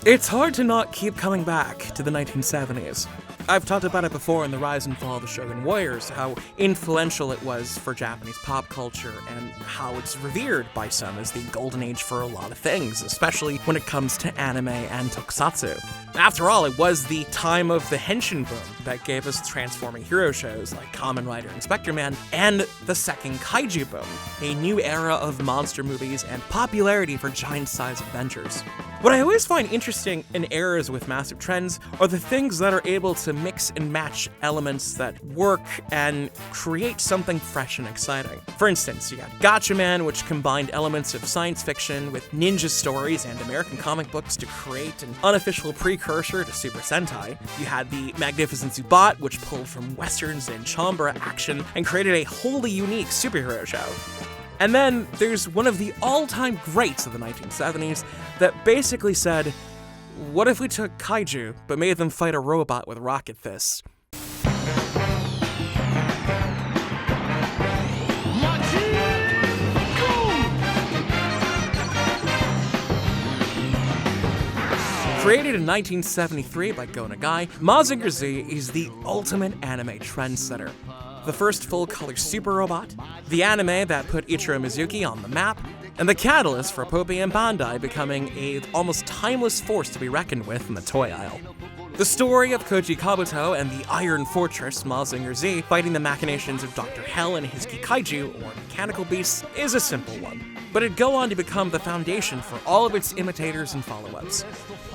It's hard to not keep coming back to the 1970s. I've talked about it before in the rise and fall of the Shogun Warriors, how influential it was for Japanese pop culture and how it's revered by some as the golden age for a lot of things, especially when it comes to anime and tokusatsu. After all, it was the time of the Henshin Boom that gave us transforming hero shows like Kamen Rider and Spectre-Man, and the second Kaiju Boom, a new era of monster movies and popularity for giant-sized adventures. What I always find interesting in eras with massive trends are the things that are able to mix and match elements that work and create something fresh and exciting. For instance, you got Gatchaman, which combined elements of science fiction with ninja stories and American comic books to create an unofficial precursor to Super Sentai. You had the Magnificent Zubat, which pulled from westerns and Chambara action and created a wholly unique superhero show. And then there's one of the all-time greats of the 1970s that basically said, what if we took kaiju, but made them fight a robot with rocket fists? Created in 1973 by Go Nagai, MAZINGER Z is the ultimate anime trendsetter. The first full-color super robot, the anime that put Ichiro Mizuki on the map, and the catalyst for Poppy and Bandai becoming an almost timeless force to be reckoned with in the toy aisle. The story of Koji Kabuto and the Iron Fortress MAZINGER Z fighting the machinations of Dr. Hell and his Gikaiju, or mechanical beasts, is a simple one, but it'd go on to become the foundation for all of its imitators and follow-ups.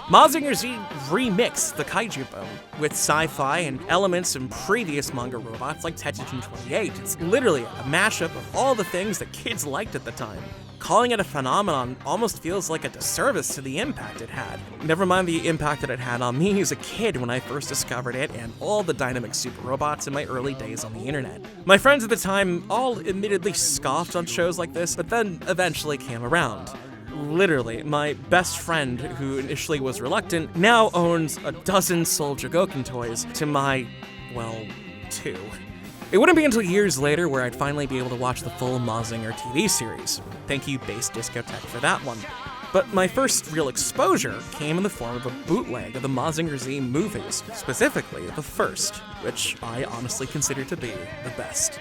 MAZINGER Z remixed the Kaiju Boom with sci-fi and elements from previous manga robots like Tetsugen 28. It's literally a mashup of all the things that kids liked at the time. Calling it a phenomenon almost feels like a disservice to the impact it had. Never mind the impact that it had on me as a kid when I first discovered it and all the dynamic super robots in my early days on the internet. My friends at the time all admittedly scoffed on shows like this, but then eventually came around. Literally, my best friend, who initially was reluctant, now owns a dozen Soul Jogoken toys to my, well, 2. It wouldn't be until years later where I'd finally be able to watch the full MAZINGER TV series. Thank you, Base Discotech, for that one. But my first real exposure came in the form of a bootleg of the MAZINGER Z movies, specifically the first, which I honestly consider to be the best.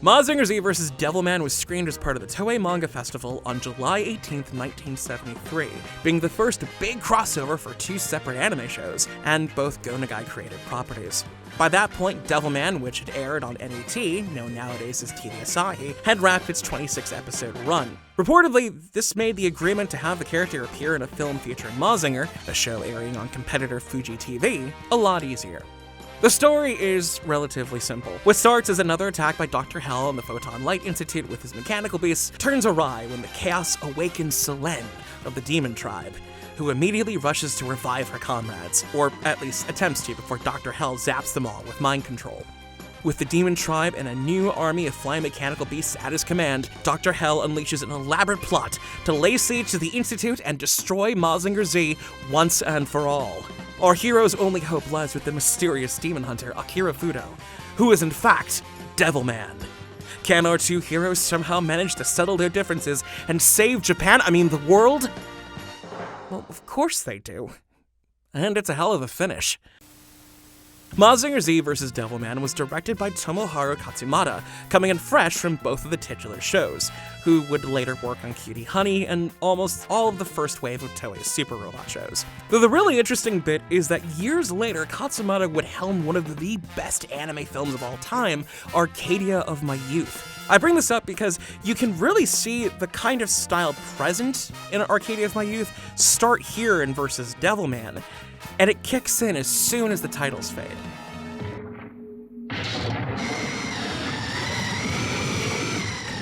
MAZINGER Z vs. Devilman was screened as part of the Toei Manga Festival on July 18th, 1973, being the first big crossover for 2 separate anime shows, and both Go Nagai created properties. By that point, Devilman, which had aired on NET, known nowadays as TV Asahi, had wrapped its 26-episode run. Reportedly, this made the agreement to have the character appear in a film featuring Mazinger, a show airing on competitor Fuji TV, a lot easier. The story is relatively simple. What starts as another attack by Dr. Hell and the Photon Light Institute with his mechanical beasts turns awry when the chaos awakens Selene of the Demon Tribe, who immediately rushes to revive her comrades, or at least attempts to before Dr. Hell zaps them all with mind control. With the Demon Tribe and a new army of flying mechanical beasts at his command, Dr. Hell unleashes an elaborate plot to lay siege to the Institute and destroy MAZINGER Z once and for all. Our hero's only hope lies with the mysterious demon hunter Akira Fudo, who is in fact Devilman. Can our 2 heroes somehow manage to settle their differences and save Japan, the world? Well, of course they do. And it's a hell of a finish. MAZINGER Z vs. Devilman was directed by Tomoharu Katsumata, coming in fresh from both of the titular shows, who would later work on Cutie Honey and almost all of the first wave of Toei's super robot shows. Though the really interesting bit is that years later, Katsumata would helm one of the best anime films of all time, Arcadia of My Youth. I bring this up because you can really see the kind of style present in Arcadia of My Youth start here in vs. Devilman, and it kicks in as soon as the titles fade.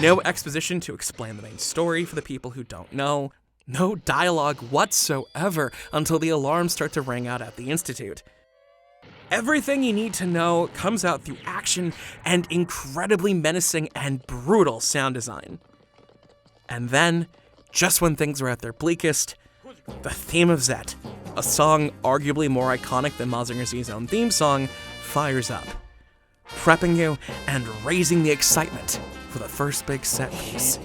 No exposition to explain the main story for the people who don't know. No dialogue whatsoever until the alarms start to ring out at the Institute. Everything you need to know comes out through action and incredibly menacing and brutal sound design. And then, just when things are at their bleakest, the theme of Zet, a song arguably more iconic than MAZINGER Z's own theme song, fires up. prepping you and raising the excitement for the first big set piece.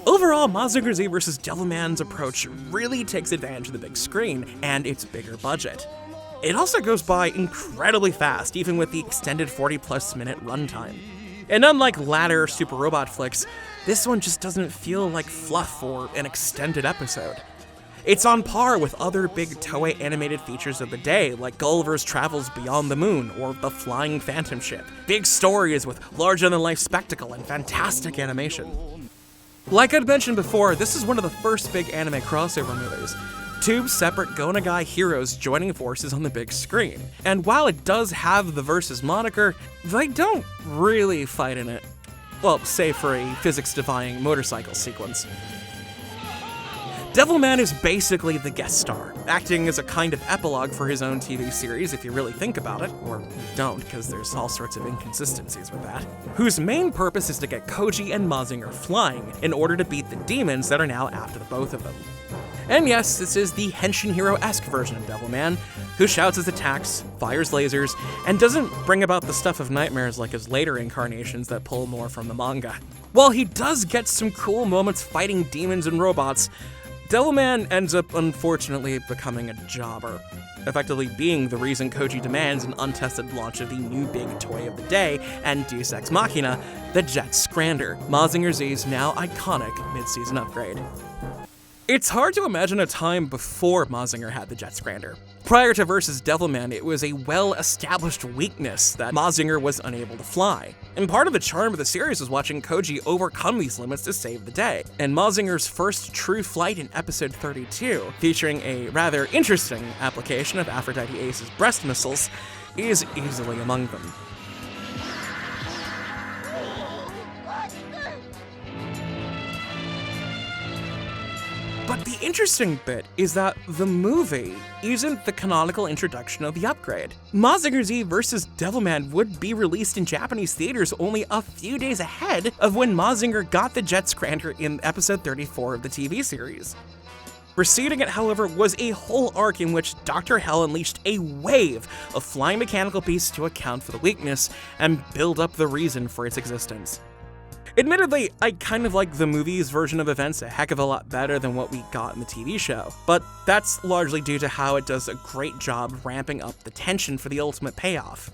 Overall, Mazinger Z vs. Devilman's approach really takes advantage of the big screen and its bigger budget. It also goes by incredibly fast, even with the extended 40+ minute runtime. And unlike latter Super Robot flicks, this one just doesn't feel like fluff or an extended episode. It's on par with other big Toei animated features of the day, like Gulliver's Travels Beyond the Moon or The Flying Phantom Ship. Big stories with larger-than-life spectacle and fantastic animation. Like I'd mentioned before, this is one of the first big anime crossover movies. Two separate Go Nagai heroes joining forces on the big screen. And while it does have the Versus moniker, they don't really fight in it. Well, save for a physics-defying motorcycle sequence. Devilman is basically the guest star, acting as a kind of epilogue for his own TV series if you really think about it, or you don't because there's all sorts of inconsistencies with that, whose main purpose is to get Koji and Mazinger flying in order to beat the demons that are now after the both of them. And yes, this is the Henshin Hero-esque version of Devilman, who shouts his attacks, fires lasers, and doesn't bring about the stuff of nightmares like his later incarnations that pull more from the manga. While he does get some cool moments fighting demons and robots, Devilman ends up unfortunately becoming a jobber, effectively being the reason Koji demands an untested launch of the new big toy of the day and Deus Ex Machina, the Jet Scrander, Mazinger Z's now iconic mid-season upgrade. It's hard to imagine a time before Mazinger had the Jet Scrander. Prior to Versus Devilman, it was a well-established weakness that Mazinger was unable to fly. And part of the charm of the series was watching Koji overcome these limits to save the day. And Mazinger's first true flight in episode 32, featuring a rather interesting application of Aphrodite Ace's breast missiles, is easily among them. But the interesting bit is that the movie isn't the canonical introduction of the upgrade. Mazinger Z vs. Devilman would be released in Japanese theaters only a few days ahead of when Mazinger got the Jet Scrander in episode 34 of the TV series. Preceding it, however, was a whole arc in which Dr. Hell unleashed a wave of flying mechanical pieces to account for the weakness and build up the reason for its existence. Admittedly, I kind of like the movie's version of events a heck of a lot better than what we got in the TV show, but that's largely due to how it does a great job ramping up the tension for the ultimate payoff.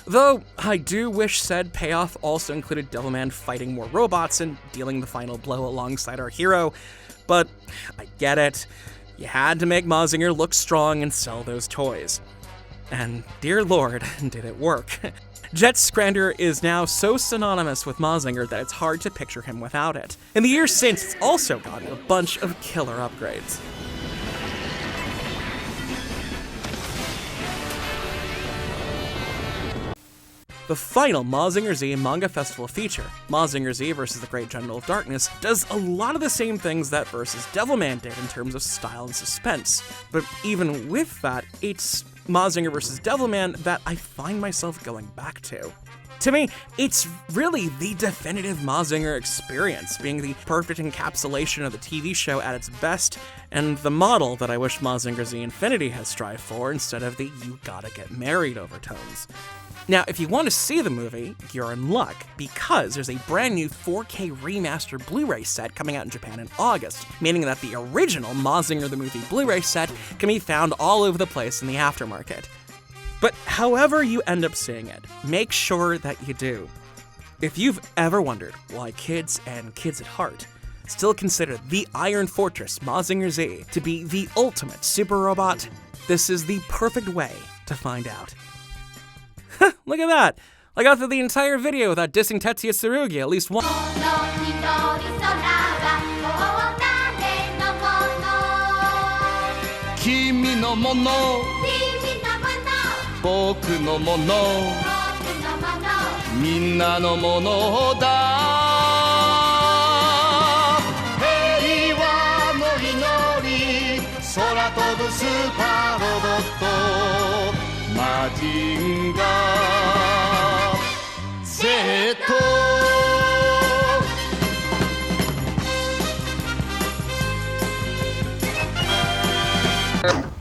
Though, I do wish said payoff also included Devilman fighting more robots and dealing the final blow alongside our hero, but I get it. You had to make Mazinger look strong and sell those toys. And dear lord, did it work. Jet Scrander is now so synonymous with Mazinger that it's hard to picture him without it. In the years since, it's also gotten a bunch of killer upgrades. The final Mazinger Z Manga Festival feature, Mazinger Z vs. the Great General of Darkness, does a lot of the same things that Versus Devilman did in terms of style and suspense. But even with that, it's Mazinger vs. Devilman that I find myself going back to. To me, it's really the definitive Mazinger experience, being the perfect encapsulation of the TV show at its best, and the model that I wish Mazinger Z Infinity has strived for instead of the you gotta get married overtones. Now, if you want to see the movie, you're in luck, because there's a brand new 4K remastered Blu-ray set coming out in Japan in August, meaning that the original Mazinger the Movie Blu-ray set can be found all over the place in the aftermarket. But however you end up seeing it, make sure that you do. If you've ever wondered why kids and kids at heart still consider the Iron Fortress Mazinger Z to be the ultimate super robot, this is the perfect way to find out. Look at that! I got through the entire video without dissing Tetsuya Tsurugi at least once. Kimi no mono, boku no mono, minna no mono da. Heiwa no inori, sora tobu super robot. MAZINGER Z Bye.